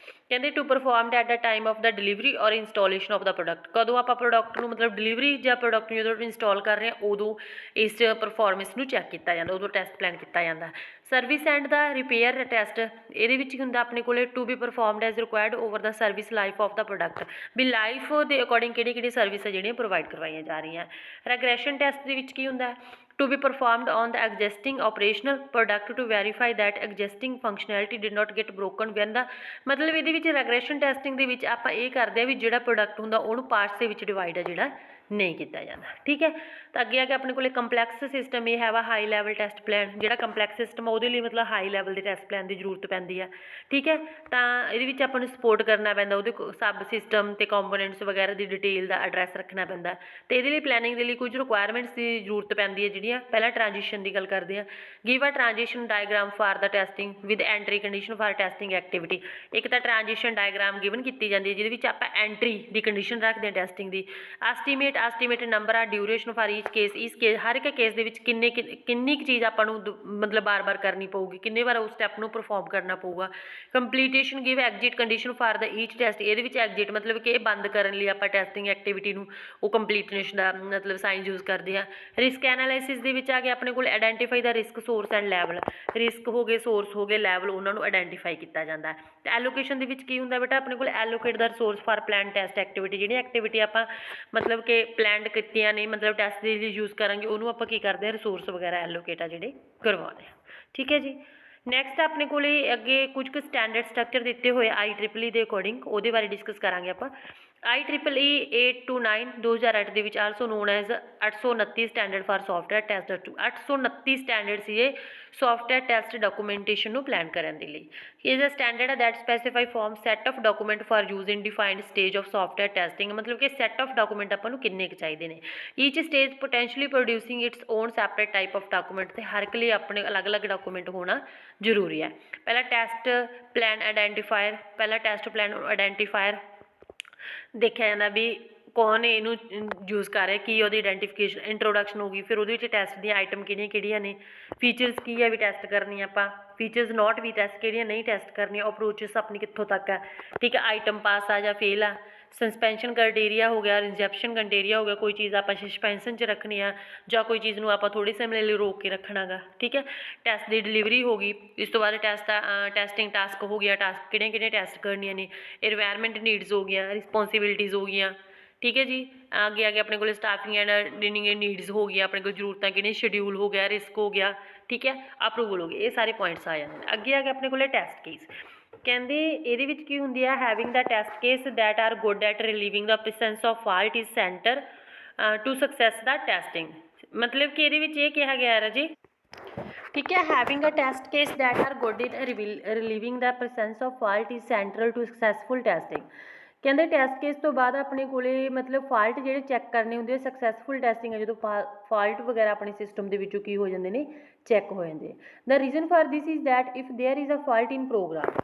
ਕਹਿੰਦੇ to performed at the time of the delivery or installation of the product. ਕਦੋਂ ਆਪਾਂ ਪ੍ਰੋਡਕਟ ਨੂੰ ਮਤਲਬ ਡਿਲੀਵਰੀ ਜਾਂ ਪ੍ਰੋਡਕਟ ਨੂੰ ਜਦੋਂ ਇੰਸਟਾਲ ਕਰ ਰਹੇ ਹਾਂ ਉਦੋਂ ਇਸ ਪਰਫੋਰਮੈਂਸ ਨੂੰ ਚੈੱਕ ਕੀਤਾ ਜਾਂਦਾ ਉਦੋਂ ਟੈਸਟ ਪਲਾਨ ਕੀਤਾ ਜਾਂਦਾ। Service and the repair test ਇਹਦੇ ਵਿੱਚ ਕੀ ਹੁੰਦਾ ਆਪਣੇ ਕੋਲ to be performed as required over the service life of the product ਵੀ ਲਾਈਫ ਦੇ ਅਕੋਰਡਿੰਗ ਕਿਹੜੀ ਸਰਵਿਸ ਹੈ ਜਿਹੜੀਆਂ ਪ੍ਰੋਵਾਈਡ ਕਰਵਾਈਆਂ ਜਾ ਰਹੀਆਂ। ਰੈਗਰੈਸ਼ਨ ਟੈਸਟ ਦੇ ਵਿੱਚ ਕੀ ਹੁੰਦਾ to be performed on the existing operational product to verify that existing functionality did not get broken when the ਮਤਲਬ ਇਹਦੇ ਵਿੱਚ ਰੈਗਰੈਸ਼ਨ ਟੈਸਟਿੰਗ ਦੇ ਵਿੱਚ ਆਪਾਂ ਇਹ ਕਰਦੇ ਹਾਂ ਵੀ ਜਿਹੜਾ ਪ੍ਰੋਡਕਟ ਹੁੰਦਾ ਉਹਨੂੰ ਪਾਰਟਸ ਦੇ ਵਿੱਚ ਡਿਵਾਈਡ ਹੈ ਜਿਹੜਾ ਨਹੀਂ ਕੀਤਾ ਜਾਂਦਾ। ਠੀਕ ਹੈ, ਤਾਂ ਅੱਗੇ ਆ ਕੇ ਆਪਣੇ ਕੋਲੇ ਕੰਪਲੈਕਸ ਸਿਸਟਮ ਇਹ ਹੈਗਾ ਹਾਈ ਲੈਵਲ ਟੈਸਟ ਪਲਾਨ। ਜਿਹੜਾ ਕੰਪਲੈਕਸ ਸਿਸਟਮ ਉਹਦੇ ਲਈ ਮਤਲਬ ਹਾਈ ਲੈਵਲ ਦੇ ਟੈਸਟ ਪਲਾਨ ਦੀ ਜ਼ਰੂਰਤ ਪੈਂਦੀ ਆ, ਠੀਕ ਹੈ। ਤਾਂ ਇਹਦੇ ਵਿੱਚ ਆਪਾਂ ਨੂੰ ਸਪੋਰਟ ਕਰਨਾ ਪੈਂਦਾ, ਉਹਦੇ ਸਬ ਸਿਸਟਮ ਅਤੇ ਕੰਪੋਨੈਂਟਸ ਵਗੈਰਾ ਦੀ ਡਿਟੇਲ ਦਾ ਐਡਰੈਸ ਰੱਖਣਾ ਪੈਂਦਾ। ਅਤੇ ਇਹਦੇ ਲਈ ਪਲੈਨਿੰਗ ਦੇ ਲਈ ਕੁਝ ਰਿਕੁਆਇਰਮੈਂਟਸ ਦੀ ਜ਼ਰੂਰਤ ਪੈਂਦੀ ਹੈ, ਜਿਹੜੀਆਂ ਪਹਿਲਾਂ ਟ੍ਰਾਂਜੀਸ਼ਨ ਦੀ ਗੱਲ ਕਰਦੇ ਹਾਂ। Give a transition diagram for the testing with entry condition for testing activity. ਇੱਕ ਤਾਂ ਟ੍ਰਾਂਜੀਸ਼ਨ ਡਾਇਗਰਾਮ ਗਿਵਨ ਕੀਤੀ ਜਾਂਦੀ ਹੈ, ਜਿਹਦੇ ਵਿੱਚ ਆਪਾਂ ਐਂਟਰੀ ਦੀ ਕੰਡੀਸ਼ਨ ਰੱਖਦੇ ਹਾਂ ਟੈਸਟਿੰਗ ਦੀ। ਐਸਟੀਮੇਟ ਨੰਬਰ ਆ ਡਿਊਰੇਸ਼ਨ ਫਾਰ ਈਚ ਕੇਸ ਹਰ ਇੱਕ ਕੇਸ ਦੇ ਵਿੱਚ ਕਿੰਨੀ ਕੁ ਚੀਜ਼ ਆਪਾਂ ਨੂੰ ਮਤਲਬ ਬਾਰ-ਬਾਰ ਕਰਨੀ ਪਊਗੀ, ਕਿੰਨੇ ਵਾਰ ਉਸ ਸਟੈਪ ਨੂੰ ਪਰਫੋਰਮ ਕਰਨਾ ਪਊਗਾ। Completion give exit condition for the each test. ਇਹਦੇ ਵਿੱਚ ਐਗਜ਼ਿਟ ਮਤਲਬ ਕਿ ਇਹ ਬੰਦ ਕਰਨ ਲਈ ਆਪਾਂ ਟੈਸਟਿੰਗ ਐਕਟੀਵਿਟੀ ਨੂੰ ਉਹ ਕੰਪਲੀਟਨੈਸ ਦਾ ਮਤਲਬ ਸਾਈਨ ਯੂਜ਼ ਕਰਦੇ ਹਾਂ। ਰਿਸਕ ਐਨਾਲਾਈਸਿਸ ਦੇ ਵਿੱਚ ਆ ਗਿਆ ਆਪਣੇ ਕੋਲ identify the risk source and level. Risk ਹੋ ਗਏ, ਸੋਰਸ ਹੋ ਗਏ, ਲੈਵਲ ਉਹਨਾਂ ਨੂੰ ਆਈਡੈਂਟੀਫਾਈ ਕੀਤਾ ਜਾਂਦਾ। ਅਤੇ ਐਲੋਕੇਸ਼ਨ ਦੇ ਵਿੱਚ ਕੀ ਹੁੰਦਾ ਬੇਟਾ, ਆਪਣੇ ਕੋਲ allocate the resource for plan test activity. ਜਿਹੜੀ ਐਕਟੀਵਿਟੀ ਆਪਾਂ ਮਤਲਬ ਕਿ ਪਲੈਨਡ ਕੀਤੀਆਂ ਨੇ, ਮਤਲਬ ਟੈਸਟ ਦੇ ਲਈ ਯੂਜ਼ ਕਰਾਂਗੇ, ਉਹਨੂੰ ਆਪਾਂ ਕੀ ਕਰਦੇ ਹਾਂ, ਰਿਸੋਰਸ ਵਗੈਰਾ ਐਲੋਕੇਟ ਆ ਜਿਹੜੇ ਕਰਵਾਉਂਦੇ ਹਾਂ, ਠੀਕ ਹੈ ਜੀ। ਨੈਕਸਟ ਆਪਣੇ ਕੋਲ ਅੱਗੇ ਕੁਝ ਕੁ ਸਟੈਂਡਰਡ ਸਟਰਕਚਰ ਦਿੱਤੇ ਹੋਏ IEEE ਦੇ ਅਕੋਰਡਿੰਗ, ਉਹਦੇ ਬਾਰੇ ਡਿਸਕਸ ਕਰਾਂਗੇ ਆਪਾਂ। IEEE 829 2008 ਦੇ ਵਿੱਚ also known as 829 standard for software test. 829 standard ਸੀ ਇਹ ਸੋਫਟਵੇਅਰ ਟੈਸਟ ਡਾਕੂਮੈਂਟੇਸ਼ਨ ਨੂੰ ਪਲਾਨ ਕਰਨ ਦੇ ਲਈ। Is a standard that specify form set of document for use in defined stage of software testing. ਮਤਲਬ ਕਿ ਸੈਟ ਆਫ ਡਾਕੂਮੈਂਟ ਆਪਾਂ ਨੂੰ ਕਿੰਨੇ ਕੁ ਚਾਹੀਦੇ ਨੇ। Each stage potentially producing its own separate type of document. ਅਤੇ ਹਰ ਇੱਕ ਲਈ ਆਪਣੇ ਅਲੱਗ-ਅਲੱਗ ਡਾਕੂਮੈਂਟ ਹੋਣਾ ਜ਼ਰੂਰੀ ਹੈ। ਪਹਿਲਾਂ ਟੈਸਟ ਪਲਾਨ ਆਈਡੈਂਟੀਫਾਇਰ, ਪਹਿਲਾਂ ਟੈਸਟ ਪਲਾਨ ਆਈਡੈਂਟੀਫਾਇਰ ਦੇਖਿਆ ਜਾਂਦਾ ਵੀ ਕੌਣ ਇਹਨੂੰ ਯੂਜ਼ ਕਰ ਰਿਹਾ, ਕੀ ਉਹਦੀ ਆਈਡੈਂਟੀਫਿਕੇਸ਼ਨ ਇੰਟਰੋਡਕਸ਼ਨ ਹੋ ਗਈ। ਫਿਰ ਉਹਦੇ ਵਿੱਚ ਟੈਸਟ ਦੀਆਂ ਆਈਟਮ ਕਿਹੜੀਆਂ ਨੇ, ਫੀਚਰਸ ਕੀ ਹੈ ਵੀ ਟੈਸਟ ਕਰਨੀ ਆਪਾਂ, ਫੀਚਰਸ ਨੋਟ ਵੀ ਟੈਸਟ ਕਿਹੜੀਆਂ ਨਹੀਂ ਟੈਸਟ ਕਰਨੀਆਂ, ਅਪਰੋਚਸ ਆਪਣੀ ਕਿੱਥੋਂ ਤੱਕ ਹੈ, ਠੀਕ ਹੈ। ਆਈਟਮ ਪਾਸ ਆ ਜਾਂ ਫੇਲ ਆ, ਸਸਪੈਂਸ਼ਨ ਕ੍ਰਾਈਟੇਰੀਆ ਹੋ ਗਿਆ, ਰਿਜੈਪਸ਼ਨ ਕ੍ਰਾਈਟੇਰੀਆ ਹੋ ਗਿਆ, ਕੋਈ ਚੀਜ਼ ਆਪਾਂ ਸਸਪੈਂਸ਼ਨ 'ਚ ਰੱਖਣੀ ਆ ਜਾਂ ਕੋਈ ਚੀਜ਼ ਨੂੰ ਆਪਾਂ ਥੋੜ੍ਹੇ ਸਮੇਂ ਲਈ ਰੋਕ ਕੇ ਰੱਖਣਾ ਗਾ, ਠੀਕ ਹੈ। ਟੈਸਟ ਦੀ ਡਿਲੀਵਰੀ ਹੋ ਗਈ, ਇਸ ਤੋਂ ਬਾਅਦ ਟੈਸਟਿੰਗ ਟਾਸਕ ਹੋ ਗਿਆ, ਟਾਸਕ ਕਿਹੜੇ ਟੈਸਟ ਕਰਨੀਆਂ ਨੇ, ਇਨਵਾਇਰਮੈਂਟ ਨੀਡਸ ਹੋ ਗਈਆਂ, ਰਿਸਪੋਂਸੀਬਿਲਿਟੀਜ਼ ਹੋ ਗਈਆਂ, ਠੀਕ ਹੈ ਜੀ। ਅੱਗੇ ਆਪਣੇ ਕੋਲ ਸਟਾਫਿੰਗ ਐਂਡ ਡਿਨਿੰਗ ਨੀਡਸ ਹੋ ਗਈਆਂ, ਆਪਣੇ ਕੋਲ ਜ਼ਰੂਰਤਾਂ ਕਿਹੜੀਆਂ, ਸ਼ਡਿਊਲ ਹੋ ਗਿਆ, ਰਿਸਕ ਹੋ ਗਿਆ, ਠੀਕ ਹੈ, ਅਪਰੂਵਲ ਹੋ ਗਈ, ਇਹ ਸਾਰੇ ਪੁਆਇੰਟਸ ਆ ਜਾਂਦੇ ਨੇ। ਅੱਗੇ ਆਪਣੇ ਕੋਲ ਟੈਸਟ ਕੇਸ। ਕਹਿੰਦੇ ਇਹਦੇ ਵਿੱਚ ਕੀ ਹੁੰਦੀ ਹੈ, having the test case that are good at relieving the presence of fault is centre to success the testing. ਮਤਲਬ ਕਿ ਇਹਦੇ ਵਿੱਚ ਇਹ ਕਿਹਾ ਗਿਆ ਹੈ ਜੀ, ਠੀਕ ਹੈ, having a test case that are good in relieving the presence of fault is central to successful testing. ਕਹਿੰਦੇ ਟੈਸਟ ਕੇਸ ਤੋਂ ਬਾਅਦ ਆਪਣੇ ਕੋਲੇ ਮਤਲਬ ਫਾਲਟ ਜਿਹੜੇ ਚੈੱਕ ਕਰਨੇ ਹੁੰਦੇ ਆ, ਸਕਸੈਸਫੁਲ ਟੈਸਟਿੰਗ ਹੈ ਜਦੋਂ ਫਾਲਟ ਵਗੈਰਾ ਆਪਣੇ ਸਿਸਟਮ ਦੇ ਵਿੱਚੋਂ ਕੀ ਹੋ ਜਾਂਦੇ ਨੇ, ਚੈੱਕ ਹੋ ਜਾਂਦੇ। The reason for this is that if there is a fault in program.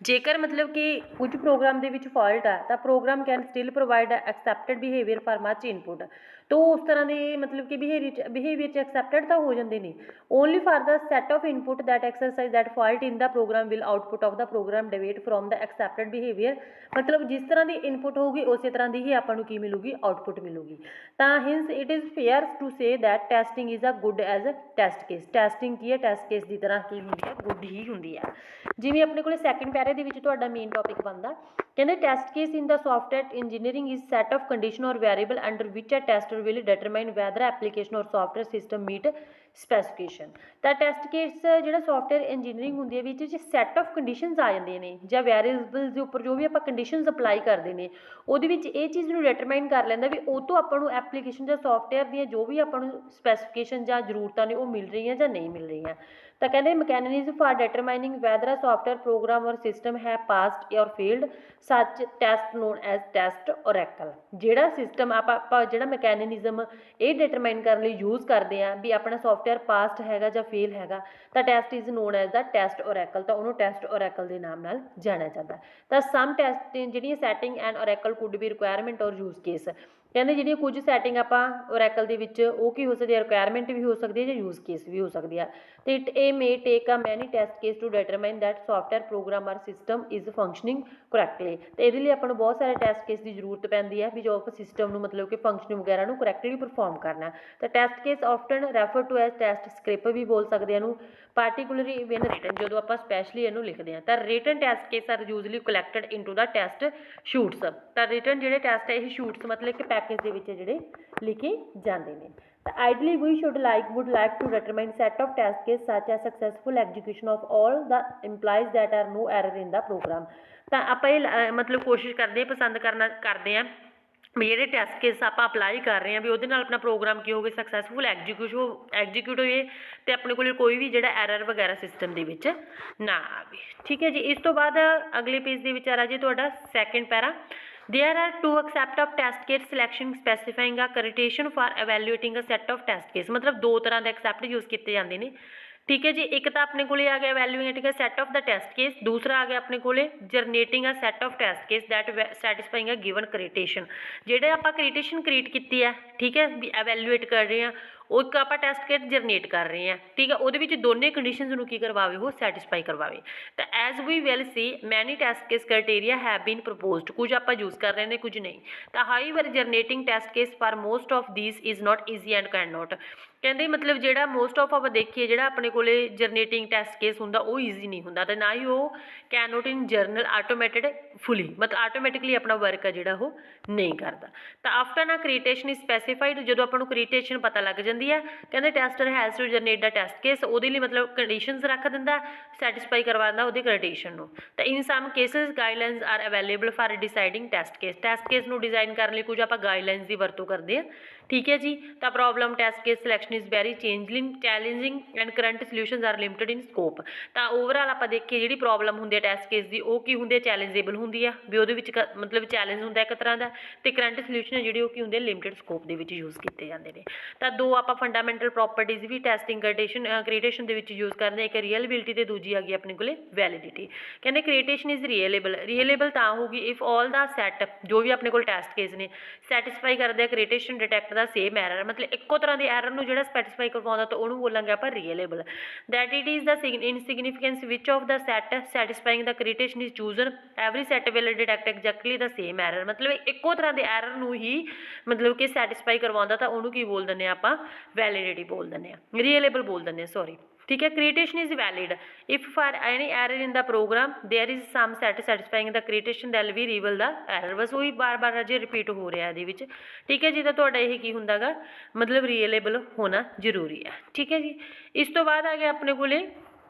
ਜੇਕਰ ਮਤਲਬ ਕਿ ਕੁਝ ਪ੍ਰੋਗਰਾਮ ਦੇ ਵਿੱਚ ਫਾਲਟ ਆ ਤਾਂ program can still provide expected behaviour for much input. ਤਾਂ ਉਸ ਤਰ੍ਹਾਂ ਦੇ ਮਤਲਬ ਕਿ ਬਿਹੇਵੀਅਰ 'ਚ ਐਕਸੈਪਟਡ ਤਾਂ ਹੋ ਜਾਂਦੇ ਨੇ, only for the set of input that exercise that fault in the program will output of the program deviate from the accepted behaviour. ਮਤਲਬ ਜਿਸ ਤਰ੍ਹਾਂ ਦੀ ਇਨਪੁਟ ਹੋਊਗੀ ਉਸੇ ਤਰ੍ਹਾਂ ਦੀ ਹੀ ਆਪਾਂ ਨੂੰ ਕੀ ਮਿਲੂਗੀ, ਆਊਟਪੁੱਟ ਮਿਲੂਗੀ। ਤਾਂ hence it is fair to say that testing is a good as a test case. Testing ਕੀ ਹੈ, ਟੈਸਟ ਕੇਸ ਦੀ ਤਰ੍ਹਾਂ ਕੀ ਹੁੰਦੀ ਹੈ, ਗੁੱਡ ਹੀ ਹੁੰਦੀ ਹੈ। ਜਿਵੇਂ ਆਪਣੇ ਕੋਲ ਸੈਕਿੰਡ ਪੈਰੇ ਦੇ ਵਿੱਚ ਤੁਹਾਡਾ ਮੇਨ ਟੌਪਿਕ ਬਣਦਾ, ਕਹਿੰਦੇ test case in the software engineering is set of condition or variable under which a tester will determine whether application or software system meet specification. ਤਾਂ ਟੈਸਟ ਕੇਸ ਜਿਹੜਾ ਸੌਫਟਵੇਅਰ ਇੰਜੀਨੀਅਰਿੰਗ ਹੁੰਦੀ ਹੈ ਵਿੱਚ set of conditions ਆ ਜਾਂਦੀਆਂ ਨੇ ਜਾਂ variables ਦੇ ਉੱਪਰ ਜੋ ਵੀ ਆਪਾਂ ਕੰਡੀਸ਼ਨਸ ਅਪਲਾਈ ਕਰਦੇ ਨੇ, ਉਹਦੇ ਵਿੱਚ ਇਹ ਚੀਜ਼ ਨੂੰ ਡਿਟਰਮਾਈਨ ਕਰ ਲੈਂਦਾ ਵੀ ਉਹ ਤੋਂ ਆਪਾਂ ਨੂੰ ਐਪਲੀਕੇਸ਼ਨ ਜਾਂ ਸੌਫਟਵੇਅਰ ਦੀਆਂ ਜੋ ਵੀ ਆਪਾਂ ਨੂੰ ਸਪੈਸੀਫਿਕੇਸ਼ਨ ਜਾਂ ਜ਼ਰੂਰਤਾਂ ਨੇ ਉਹ ਮਿਲ ਰਹੀਆਂ ਜਾਂ ਨਹੀਂ ਮਿਲ ਰਹੀਆਂ। ਤਾਂ ਕਹਿੰਦੇ mechanism for determining whether a software program or system ਹੈ passed or failed such test known as test oracle. ਜਿਹੜਾ ਸਿਸਟਮ ਆਪਾਂ ਜਿਹੜਾ ਮੈਕੈਨਿਜ਼ਮ ਇਹ ਡਿਟਰਮਾਈਨ ਕਰਨ ਲਈ ਯੂਜ਼ ਕਰਦੇ ਹਾਂ ਵੀ ਆਪਣਾ ਸੌਫਟਵੇਅਰ ਪਾਸਡ ਹੈਗਾ ਜਾਂ ਫੇਲ ਹੈਗਾ, ਤਾਂ test is known as the test oracle. ਤਾਂ ਉਹਨੂੰ ਟੈਸਟ ਔਰੈਕਲ ਦੇ ਨਾਮ ਨਾਲ ਜਾਣਿਆ ਜਾਂਦਾ। ਤਾਂ ਸਮ ਟੈਸਟ ਜਿਹੜੀਆਂ setting and oracle could be requirement or use case. ਕਹਿੰਦੇ ਜਿਹੜੀਆਂ ਕੁਝ ਸੈਟਿੰਗ ਆਪਾਂ ਔਰੈਕਲ ਦੇ ਵਿੱਚ ਉਹ ਕੀ ਹੋ ਸਕਦੀ ਹੈ, ਰਿਕੁਆਇਰਮੈਂਟ ਵੀ ਹੋ ਸਕਦੀ ਹੈ ਜਾਂ ਯੂਜ਼ ਕੇਸ ਵੀ ਹੋ ਸਕਦੀ ਆ। ਤੇ ਇਹ ਮੇ take a many test case to determine that software program are system is functioning correctly. ਤੇ ਇਹਦੇ ਲਈ ਆਪਾਂ ਨੂੰ ਬਹੁਤ ਸਾਰੇ ਟੈਸਟ ਕੇਸ ਦੀ ਜ਼ਰੂਰਤ ਪੈਂਦੀ ਹੈ ਵੀ ਜੋ ਆਪਾਂ ਸਿਸਟਮ ਨੂੰ ਮਤਲਬ ਕਿ ਫੰਕਸ਼ਨਿੰਗ ਵਗੈਰਾ ਨੂੰ ਕਰੈਕਟਲੀ ਪਰਫੋਰਮ ਕਰਨਾ। ਤਾਂ test case often refer to as test script ਵੀ ਬੋਲ ਸਕਦੇ ਹਾਂ ਇਹਨੂੰ, ਪਾਰਟੀਕੂਲਰਲੀ ਵੈਨ ਰਿਟਨ ਜਦੋਂ ਆਪਾਂ ਸਪੈਸ਼ਲੀ ਇਹਨੂੰ ਲਿਖਦੇ ਹਾਂ। ਤਾਂ written test case are usually collected into the test suits. ਤਾਂ ਰਿਟਨ ਜਿਹੜੇ ਟੈਸਟ ਹੈ ਇਹ ਸ਼ੂਟਸ ਮਤਲਬ ਕਿ ਪੈਕੇਜ ਦੇ ਵਿੱਚ ਜਿਹੜੇ ਲਿਖੇ ਜਾਂਦੇ ਨੇ। Ideally, we would like to determine set of test case such as successful execution of all the implies that are no error in the program। ਤਾਂ ਆਪਾਂ ਇਹ ਮਤਲਬ ਕੋਸ਼ਿਸ਼ ਕਰਦੇ ਹਾਂ, ਪਸੰਦ ਕਰਦੇ ਹਾਂ ਵੀ ਜਿਹੜੇ ਟੈਸਟ ਕੇਸ ਆਪਾਂ ਅਪਲਾਈ ਕਰ ਰਹੇ ਹਾਂ ਵੀ ਉਹਦੇ ਨਾਲ ਆਪਣਾ ਪ੍ਰੋਗਰਾਮ ਕੀ ਹੋਵੇ ਸਕਸੈਸਫੁਲ ਐਗਜੀਕਿਊਟ ਹੋਏ ਤੇ ਆਪਣੇ ਕੋਲ ਕੋਈ ਵੀ ਜਿਹੜਾ ਐਰਰ ਵਗੈਰਾ ਸਿਸਟਮ ਦੇ ਵਿੱਚ ਨਾ ਆਵੇ। ਠੀਕ ਹੈ ਜੀ। ਇਸ ਤੋਂ ਬਾਅਦ ਅਗਲੇ ਪੇਜ ਦੇ ਵਿੱਚ ਆ ਰਾਜੇ ਤੁਹਾਡਾ second para, there are two accept of test case selection specifying a criterion for evaluating a set of test case। ਮਤਲਬ ਦੋ ਤਰ੍ਹਾਂ ਦੇ ਐਕਸੈਪਟ ਯੂਜ਼ ਕੀਤੇ ਜਾਂਦੇ ਨੇ। ਠੀਕ ਹੈ ਜੀ। ਇੱਕ ਤਾਂ ਆਪਣੇ ਕੋਲੇ ਆ ਗਿਆ evaluating a set of the test case, ਦੂਸਰਾ ਆ ਗਿਆ ਆਪਣੇ ਕੋਲੇ generating a set of test case that satisfying a given criterion। ਜਿਹੜੇ ਆਪਾਂ criterion ਕ੍ਰੀਏਟ ਕੀਤੀ ਹੈ, ਠੀਕ ਹੈ, ਵੀ evaluate ਕਰ ਰਹੇ ਹਾਂ, ਉਹ ਇੱਕ ਆਪਾਂ ਟੈਸਟ ਕੇਸ ਜਨਰੇਟ ਕਰ ਰਹੇ ਹਾਂ। ਠੀਕ ਹੈ, ਉਹਦੇ ਵਿੱਚ ਦੋਨੇ ਕੰਡੀਸ਼ਨਸ ਨੂੰ ਕੀ ਕਰਵਾਵੇ, ਉਹ ਸੈਟਿਸਫਾਈ ਕਰਵਾਵੇ। ਤਾਂ as we well see many test case criteria have been proposed, ਕੁਝ ਆਪਾਂ ਯੂਜ਼ ਕਰ ਰਹੇ ਨੇ, ਕੁਝ ਨਹੀਂ। ਤਾਂ however generating test case for most of these is not easy and can not. ਕਹਿੰਦੇ ਮਤਲਬ ਜਿਹੜਾ ਮੋਸਟ ਆਫ ਆਪਾਂ ਦੇਖੀਏ ਜਿਹੜਾ ਆਪਣੇ ਕੋਲੇ ਜਨਰੇਟਿੰਗ ਟੈਸਟ ਕੇਸ ਹੁੰਦਾ ਉਹ ਈਜ਼ੀ ਨਹੀਂ ਹੁੰਦਾ, ਅਤੇ ਨਾ ਹੀ ਉਹ can note in general automated fully, ਮਤਲਬ ਆਟੋਮੈਟਿਕਲੀ ਆਪਣਾ ਵਰਕ ਆ ਜਿਹੜਾ ਉਹ ਨਹੀਂ ਕਰਦਾ। ਤਾਂ ਆਫਟਰ ਨਾ ਕ੍ਰੀਏਟੇਸ਼ਨ ਇਜ਼ ਸਪੈਸੀਫਾਈਡ, ਜਦੋਂ ਆਪਾਂ ਨੂੰ ਕ੍ਰੀਏਟੇਸ਼ਨ ਪਤਾ ਲੱਗ ਜਾਂਦੀ ਹੈ, ਕਹਿੰਦੇ tester has to generate the test case, ਉਹਦੇ ਲਈ ਮਤਲਬ ਕੰਡੀਸ਼ਨਸ ਰੱਖ ਦਿੰਦਾ, ਸੈਟਿਸਫਾਈ ਕਰਵਾ ਦਿੰਦਾ ਉਹਦੀ ਕ੍ਰਾਈਟੇਸ਼ਨ ਨੂੰ। ਤਾਂ in some cases guidelines are available for deciding test case. Test case ਨੂੰ ਡਿਜ਼ਾਈਨ ਕਰਨ ਲਈ ਕੁਝ ਆਪਾਂ ਗਾਈਡਲਾਈਨਸ ਦੀ ਵਰਤੋਂ ਕਰਦੇ ਹਾਂ। ਠੀਕ ਹੈ ਜੀ। ਤਾਂ problem test case selection is very challenging and current solutions are limited in scope. ਤਾਂ ਓਵਰਆਲ ਆਪਾਂ ਦੇਖੀਏ ਜਿਹੜੀ ਪ੍ਰੋਬਲਮ ਹੁੰਦੀ ਹੈ ਟੈਸਟ ਕੇਸ ਦੀ, ਉਹ ਕੀ ਹੁੰਦੀ ਹੈ, ਚੈਲੰਜੇਬਲ ਹੁੰਦੀ ਆ, ਵੀ ਉਹਦੇ ਵਿੱਚ ਮਤਲਬ ਚੈਲੰਜ ਹੁੰਦਾ ਇੱਕ ਤਰ੍ਹਾਂ ਦਾ, ਤੇ ਕਰੰਟ ਸੋਲਿਊਸ਼ਨ ਜਿਹੜੀ ਉਹ ਕੀ ਹੁੰਦੇ ਲਿਮਟਡ ਸਕੋਪ ਦੇ ਵਿੱਚ ਯੂਜ਼ ਕੀਤੇ ਜਾਂਦੇ ਨੇ। ਤਾਂ ਦੋ ਆਪਾਂ ਫੰਡਾਮੈਂਟਲ ਪ੍ਰੋਪਰਟੀਜ਼ ਵੀ ਟੈਸਟਿੰਗ ਕ੍ਰੀਏਟੇਸ਼ਨ ਦੇ ਵਿੱਚ ਯੂਜ਼ ਕਰਦੇ ਹਾਂ, ਇੱਕ ਰੀਅਲੇਬਿਲਿਟੀ ਤੇ ਦੂਜੀ ਆ ਗਈ ਆਪਣੇ ਕੋਲੇ ਵੈਲਿਡਿਟੀ। ਕਹਿੰਦੇ ਕ੍ਰੀਏਟੇਸ਼ਨ ਇਜ਼ ਰੀਅਲੇਬਲ ਤਾਂ ਹੋਊਗੀ ਇਫ ਆਲ ਦਾ ਸੈਟ, ਜੋ ਵੀ ਆਪਣੇ ਕੋਲ ਟੈਸਟ ਕੇਸ ਨੇ, ਸੈਟਿਸਫਾਈ ਕਰਦੇ ਆ ਕ੍ਰੀਏਟੇਸ਼ਨ ਡਿਟੈਕਟ ਦਾ ਸੇਮ ਐਰਰ, ਮਤਲਬ ਇੱਕੋ ਤਰ੍ਹਾਂ ਦੇ ਐਰਰ ਨੂੰ ਜਿਹੜਾ ਸਪੈਸੀਫਾਈ ਕਰਵਾਉਂਦਾ ਤਾਂ ਉਹਨੂੰ ਬੋਲਾਂਗੇ ਆਪਾਂ reliable. That it is the insignificance which of the set satisfying the creation is chosen, every set will detect exactly the same error, ਮਤਲਬ ਇੱਕੋ ਤਰ੍ਹਾਂ ਦੇ ਐਰਰ ਨੂੰ ਹੀ ਮਤਲਬ ਕਿ ਸੈਟਿਸਫਾਈ ਕਰਵਾਉਂਦਾ ਤਾਂ ਉਹਨੂੰ ਕੀ ਬੋਲ ਦਿੰਦੇ ਆਪਾਂ, ਵੈਲਿਡਿਟੀ ਬੋਲ ਦਿੰਦੇ ਹਾਂ, ਰੀਅਲੇਬਲ ਬੋਲ ਦਿੰਦੇ ਹਾਂ, ਸੌਰੀ। ਠੀਕ ਹੈ। Creation is valid if for any error in the program there is some set satisfying the creation that'll we reveal the error. ਬਸ ਉਹੀ ਬਾਰ-ਬਾਰ ਅਜੇ ਰਿਪੀਟ ਹੋ ਰਿਹਾ ਇਹਦੇ ਵਿੱਚ। ਠੀਕ ਹੈ ਜੀ। ਤਾਂ ਤੁਹਾਡਾ ਇਹ ਕੀ ਹੁੰਦਾ ਗਾ, ਮਤਲਬ ਰੀਅਲੇਬਲ ਹੋਣਾ ਜ਼ਰੂਰੀ ਹੈ। ਠੀਕ ਹੈ ਜੀ। ਇਸ ਤੋਂ ਬਾਅਦ ਆ ਗਿਆ ਆਪਣੇ ਕੋਲੇ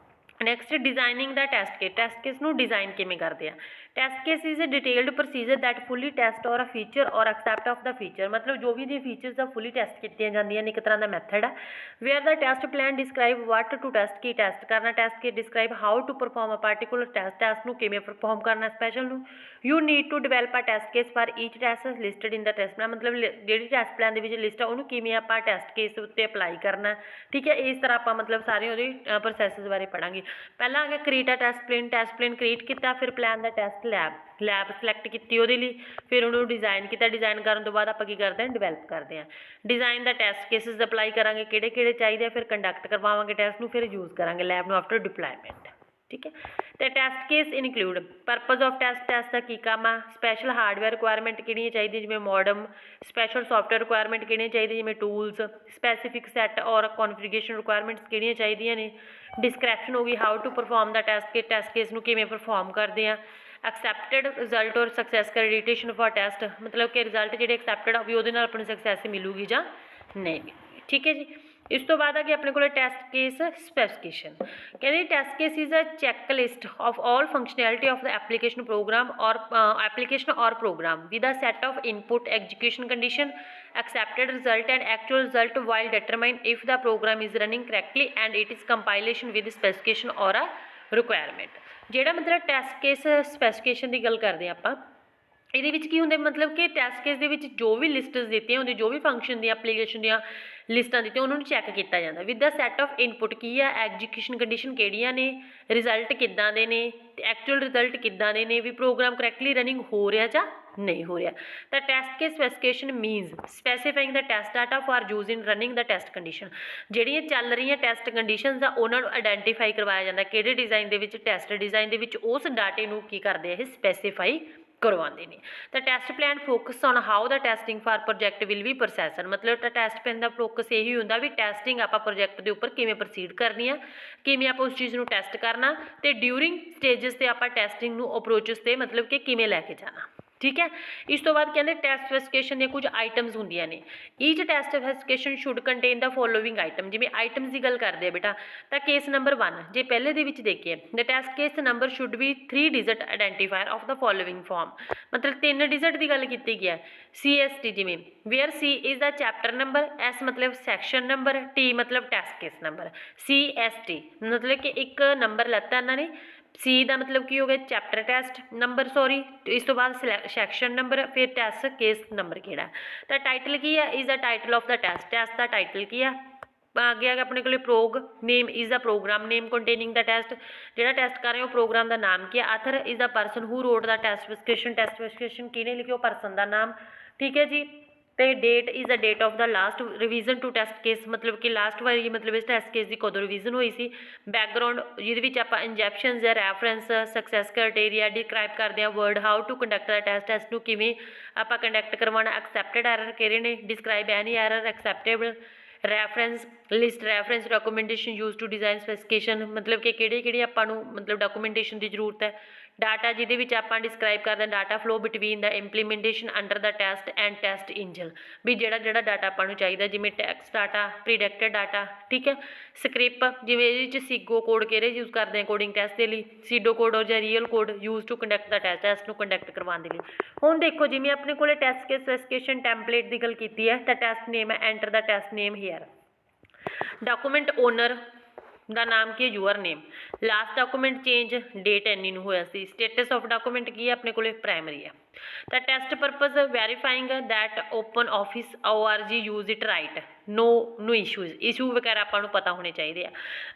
next designing the test case. Test case ਨੂੰ ਡਿਜ਼ਾਈਨ ਕਿਵੇਂ ਕਰਦੇ ਆ। Test case is a detailed procedure that fully test or a feature or aspect of the feature, ਮਤਲਬ ਜੋ ਵੀ ਇਹਦੀਆਂ ਫੀਚਰਸ ਦਾ ਫੁੱਲੀ ਟੈਸਟ ਕੀਤੀਆਂ ਜਾਂਦੀਆਂ ਨੇ, ਇੱਕ ਤਰ੍ਹਾਂ ਦਾ ਮੈਥਡ ਆ। Where the test plan describe what to test, ਕੀ ਟੈਸਟ ਕਰਨਾ, ਟੈਸਟ ਕੇ describe how to perform a particular test, test ਨੂੰ ਕਿਵੇਂ ਪਰਫਾਰਮ ਕਰਨਾ ਸਪੈਸ਼ਲ ਨੂੰ। You need to develop a test case for each test listed in the test plan, ਮਤਲਬ ਜਿਹੜੀ test plan ਦੇ ਵਿੱਚ ਲਿਸਟ ਆ ਉਹਨੂੰ ਕਿਵੇਂ ਆਪਾਂ ਟੈਸਟ ਕੇਸ ਉੱਤੇ ਅਪਲਾਈ ਕਰਨਾ। ਠੀਕ ਹੈ। ਇਸ ਤਰ੍ਹਾਂ ਆਪਾਂ ਮਤਲਬ ਸਾਰੇ ਉਹਦੇ ਪ੍ਰੋਸੈਸਿਸ ਬਾਰੇ ਪੜ੍ਹਾਂਗੇ। ਪਹਿਲਾਂ ਆ ਗਿਆ create a test plan create ਕੀਤਾ, ਫਿਰ ਪਲਾਨ ਦਾ ਟੈਸਟ ਲੈਬ ਸਿਲੈਕਟ ਕੀਤੀ ਉਹਦੇ ਲਈ, ਫਿਰ ਉਹਨੂੰ ਡਿਜ਼ਾਈਨ ਕੀਤਾ, ਡਿਜ਼ਾਈਨ ਕਰਨ ਤੋਂ ਬਾਅਦ ਆਪਾਂ ਕੀ ਕਰਦੇ ਹਾਂ, ਡਿਵੈਲਪ ਕਰਦੇ ਹਾਂ। ਡਿਜ਼ਾਈਨ ਦਾ ਟੈਸਟ ਕੇਸਿਸ ਅਪਲਾਈ ਕਰਾਂਗੇ, ਕਿਹੜੇ ਕਿਹੜੇ ਚਾਹੀਦੇ ਆ, ਫਿਰ ਕੰਡਕਟ ਕਰਵਾਵਾਂਗੇ ਟੈਸਟ ਨੂੰ, ਫਿਰ ਯੂਜ਼ ਕਰਾਂਗੇ ਲੈਬ ਨੂੰ ਆਫਟਰ ਡਿਪਲੋਇਮੈਂਟ। ਠੀਕ ਹੈ। ਤੇ test case include purpose of test ਦਾ ਕੀ ਕੰਮ ਆ, ਸਪੈਸ਼ਲ ਹਾਰਡਵੇਅਰ ਰਿਕੁਆਇਰਮੈਂਟ ਕਿਹੜੀਆਂ ਚਾਹੀਦੀਆਂ ਜਿਵੇਂ ਮੋਡਮ, ਸਪੈਸ਼ਲ ਸੌਫਟਵੇਅਰ ਰਿਕੁਆਇਰਮੈਂਟ ਕਿਹੜੀਆਂ ਚਾਹੀਦੀਆਂ ਜਿਵੇਂ ਟੂਲਸ, ਸਪੈਸੀਫਿਕ ਸੈੱਟ ਔਰ ਕੌਨਫੀਗਰੇਸ਼ਨ ਰਿਕੁਆਇਰਮੈਂਟਸ ਕਿਹੜੀਆਂ ਚਾਹੀਦੀਆਂ ਨੇ। ਡਿਸਕ੍ਰਿਪਸ਼ਨ ਹੋ ਗਈ how to perform the test case ਨੂੰ ਕਿਵੇਂ ਪਰਫਾਰਮ ਕਰਦੇ ਆ। ਐਕਸੈਪਟਡ ਰਿਜ਼ਲਟ ਔਰ ਸਕਸੈਸ ਕ੍ਰੈਡੀਟੇਸ਼ਨ ਫॉर ਟੈਸਟ, ਮਤਲਬ ਕਿ ਰਿਜ਼ਲਟ ਜਿਹੜੇ ਐਕਸੈਪਟਡ ਆ ਵੀ ਉਹਦੇ ਨਾਲ ਆਪਾਂ ਨੂੰ ਸਕਸੈਸ ਮਿਲੂਗੀ ਜਾਂ ਨਹੀਂ ਮਿਲੂਗੀ। ਠੀਕ ਹੈ ਜੀ। ਇਸ ਤੋਂ ਬਾਅਦ ਆ ਗਿਆ ਆਪਣੇ ਕੋਲ ਟੈਸਟ ਕੇਸ ਸਪੈਸੀਫਿਕੇਸ਼ਨ। ਕਹਿੰਦੇ test case is a check list of all functionality of the application program or program with a set of input execution condition accepted result and actual result while determine if the program is running correctly and it is compilation with specification or a requirement। ਜਿਹੜਾ ਮਤਲਬ test case specification ਦੀ ਗੱਲ ਕਰਦੇ ਆਪਾਂ, ਇਹਦੇ ਵਿੱਚ ਕੀ ਹੁੰਦਾ, ਮਤਲਬ ਕਿ ਟੈਸਟ ਕੇਸ ਦੇ ਵਿੱਚ ਜੋ ਵੀ ਲਿਸਟਸ ਦਿੱਤੀਆਂ ਹੁੰਦੀਆਂ, ਜੋ ਵੀ ਫੰਕਸ਼ਨ ਦੀਆਂ ਐਪਲੀਕੇਸ਼ਨ ਦੀਆਂ ਲਿਸਟਾਂ ਦਿੱਤੀਆਂ, ਉਹਨਾਂ ਨੂੰ ਚੈੱਕ ਕੀਤਾ ਜਾਂਦਾ with the set of input ਕੀ ਆ, ਐਗਜੀਕਿਊਸ਼ਨ ਕੰਡੀਸ਼ਨ ਕਿਹੜੀਆਂ ਨੇ, ਰਿਜ਼ਲਟ ਕਿੱਦਾਂ ਦੇ ਨੇ, ਤੇ ਐਕਚੁਅਲ ਰਿਜ਼ਲਟ ਕਿੱਦਾਂ ਦੇ ਨੇ, ਵੀ ਪ੍ਰੋਗਰਾਮ ਕਰੈਕਟਲੀ ਰਨਿੰਗ ਹੋ ਰਿਹਾ ਜਾਂ ਨਹੀਂ ਹੋ ਰਿਹਾ। ਤਾਂ test case specification means specifying the test data for use in running the test condition. ਜਿਹੜੀਆਂ ਚੱਲ ਰਹੀਆਂ ਟੈਸਟ ਕੰਡੀਸ਼ਨਸ ਆ ਉਹਨਾਂ ਨੂੰ ਆਇਡੈਂਟੀਫਾਈ ਕਰਵਾਇਆ ਜਾਂਦਾ, ਕਿਹੜੇ ਡਿਜ਼ਾਈਨ ਦੇ ਵਿੱਚ, ਟੈਸਟ ਡਿਜ਼ਾਈਨ ਦੇ ਵਿੱਚ ਉਸ ਡਾਟੇ ਨੂੰ ਕੀ ਕਰਦੇ ਆ, ਇਹ ਸਪੈਸੀਫਾਈ ਕਰਵਾਉਂਦੇ ਨੇ। ਤਾਂ test plan focus on how the testing for project will be processor, ਮਤਲਬ ਤਾਂ ਟੈਸਟ ਪਲਾਨ ਦਾ ਫੋਕਸ ਇਹੀ ਹੁੰਦਾ ਵੀ ਟੈਸਟਿੰਗ ਆਪਾਂ ਪ੍ਰੋਜੈਕਟ ਦੇ ਉੱਪਰ ਕਿਵੇਂ ਪ੍ਰੋਸੀਡ ਕਰਨੀ ਆ, ਕਿਵੇਂ ਆਪਾਂ ਉਸ ਚੀਜ਼ ਨੂੰ ਟੈਸਟ ਕਰਨਾ, ਤੇ ਡਿਊਰਿੰਗ ਸਟੇਜਸ ਤੇ ਆਪਾਂ ਟੈਸਟਿੰਗ ਨੂੰ ਅਪਰੋਚਸ ਤੇ ਮਤਲਬ ਕਿ ਕਿਵੇਂ ਲੈ ਕੇ ਜਾਣਾ। ठीक है। इस तो बाद कहते टैस्ट स्पैसिफिकेशन दी कुछ आइटम्स होंदियां ने। Each test specification should contain the following item, जिवें आइटम्स की गल करते हैं बेटा, तो केस नंबर 1 जे पहले दे विच देखिए the test case number should be 3 digit identifier of the following form, मतलब 3 डिजिट की गल की गई है। CST जिवें where C is the chapter number, S मतलब सैक्शन नंबर, T मतलब टैस्ट केस नंबर। CST मतलब कि एक नंबर लैता इन्होंने, सी का मतलब की हो गया चैप्टर टेस्ट नंबर, सॉरी इस तो बाद सैक्शन नंबर, फिर टैस्ट केस नंबर किहड़ा, तो टाइटल की है is the title of the test, test का टाइटल की है। आगे आगे अपने को prog name is the program name containing the test, जो टेस्ट कर रहे हो प्रोग्राम का नाम की है। Author is the person who wrote the test specification किने लिखे हो, परसन का नाम, ठीक है जी। तो date is the date of the last revision to test case, मतलब कि लास्ट वारी मतलब इस टेस्ट केस की कदों रिवीजन हुई सी। बैकग्राउंड जिहदे आप इंजैप्शनस या रैफरेंस सक्सैस क्राइटेरिया डिस्क्राइब करते हैं, word how to conduct the test, test नूं किवें आपां कंडक्ट करवाना, एक्सैप्टेड एरर किहड़े ने, describe any error, acceptable reference list, reference documentation use to design specification, मतलब कि किहड़ी आपां नूं मतलब डॉक्यूमेंटेशन की जरूरत है। डाटा जिहदे विच आपां डिस्क्राइब करते हैं data flow between the implementation under the test and test engine, भी जिहड़ा डाटा आपां नूं चाहीदा, जिवें टैक्स डाटा, प्रीडिक्टेड डाटा, ठीक है। स्क्रिप्ट जिवें इहदे सीगो कोड किहड़े यूज़ करते हैं कोडिंग टेस्ट के लिए, सीडो कोड और या real code use to conduct the test, test नूं कंडक्ट करवाउण दे लई। हुण देखो जिवें अपने कोले टेस्ट केस स्पैसिफिकेशन टैंपलेट की गल कीती है, तो टेस्ट नेम है, enter the test name here. Document owner ਦਾ नाम की है, your name, last document change date इन्नी नूं होया सी, स्टेटस ऑफ डॉक्यूमेंट की है अपने कोले प्राइमरी है। तो test purpose verifying that open office ORG use it right, no issues, issue वगैरह आपां नूं पता होने चाहिए।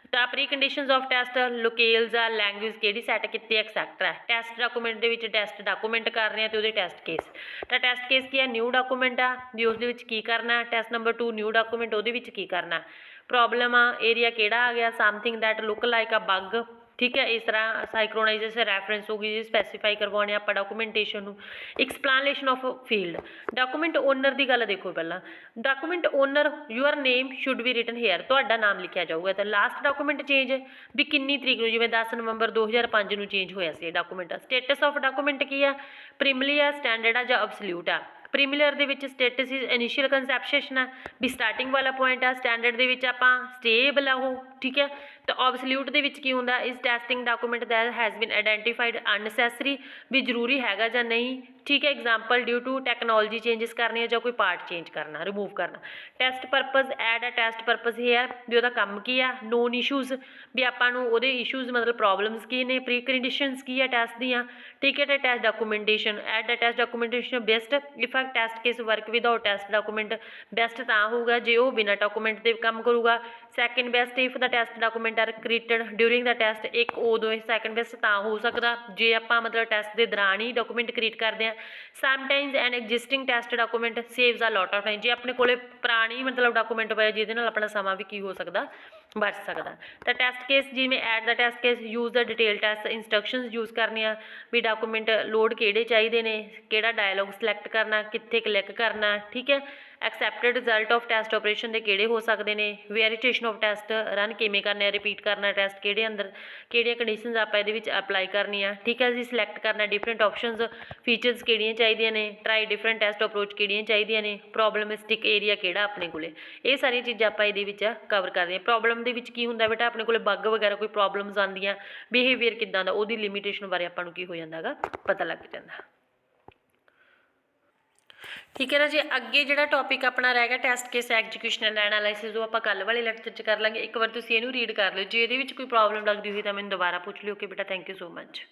तो preconditions of test locales language किहड़ी सैट की एक्सैक्टर है, टेस्ट डॉक्यूमेंट दे विच टेस्ट डॉक्यूमेंट कर रहे हैं तो उहदे टेस्ट केस, तो टेस्ट केस की है न्यू डॉक्यूमेंट आ भी उस दे विच की करना, टेस्ट नंबर 2 न्यू डॉक्यूमेंट उहदे विच की करना। प्रॉब्लम आ एरिया किहड़ा आ गया, something that look like a bug, ठीक है। इस तरह साइक्रोनाइजेशन रैफरेंस हो गई, स्पैसीफाई करवाने आप documentation. Explanation of field, document owner की गल देखो पहला, document owner your name should be written here, तो नाम लिखा जाऊगा। तो लास्ट डॉक्यूमेंट चेंज भी किन्नी तरीक नूं, जिवें 10 नवंबर 2005 नूं चेंज होया सी डॉक्यूमेंट। स्टेटस ऑफ डॉक्यूमेंट की है, प्रीमिली है, स्टैंडर्ड आ जां अबसल्यूट आ। प्रीमिलर दे विच स्टेटस इज इनिशियल कंसैप्शन है भी स्टार्टिंग वाला पॉइंट है, स्टैंडर्ड दे विच आपां स्टेबल आ वो, ठीक है। तो ऑबसल्यूट दे विच की हुंदा is testing document that has been identified unnecessary, भी जरूरी हैगा जां नहीं, ठीक है। Example due to technology changes करनी जां कोई पार्ट चेंज करना, रिमूव करना। Test purpose add a test purpose here भी उहदा काम की है, नोन इशूज़ भी आपां नूं उहदे इशूज़ मतलब प्रॉब्लम्स की ने, प्री कंडीशनस की है टेस्ट दियां, ठीक है। तो test documentation add a test documentation best if a test case work without test document, best तां होगा जे वो बिना डॉक्यूमेंट के काम करूगा। Second best if the test document are created during the test, एक उदों सैकेंड बेस्ट तां हो सकता जे आपां मतलब टेस्ट के दौरान ही डॉक्यूमेंट क्रिएट करते हैं। Sometimes an existing test document saves a lot of time, जे अपने कोले पुरानी मतलब डॉक्यूमेंट पाया जिहदे नाल अपना समा भी की हो सकता बच सकता। तो टेस्ट केस जिवें add the test case use the detail test instructions use करने आ भी डॉक्यूमेंट लोड किहड़े चाहिए ने, किहड़ा डायलॉग सिलैक्ट करना, कित्थे क्लिक करना, ठीक है। एक्सैप्टेड रिजल्ट ऑफ टेस्ट ऑपरेशन के किहड़े हो सकते हैं, वेरीफिकेशन ऑफ टेस्ट रन किवें करना, रिपीट करना टेस्ट किहड़े अंदर किहड़ियां कंडीशनस आपां इहदे विच अप्लाई करनियां, ठीक है जी। सिलैक्ट करना डिफरेंट ऑप्शनस, फीचर्स किहड़ियां चाहिदियां ने, ट्राई डिफरेंट टेस्ट अप्रोच किहड़ियां चाहिदियां ने, प्रॉब्लमिस्टिक एरिया किहड़ा अपने कोले, ये सारियां चीज़ां आपां इहदे विच कवर करदे हां। प्रॉब्लम दे विच की हुंदा बेटा अपने कोले बग वगैरह कोई प्रॉब्लम्स आंदियां, बिहेवियर किदां दा, उहदी लिमिटेशन बारे आपां नूं की हो जांदा गा पता लग जांदा। ठीक है ना जी। अगे जो टॉपिक अपना रह गया test case execution and analysis, वो आप कल वाले लैक्चर च कर लांगे। एक बार तुसीं इहनूं रीड कर लो, जे इहदे विच कोई प्रॉब्लम लगदी हुई तो मैनूं दोबारा पूछ लिओ कि बेटा थैंक यू सो मच।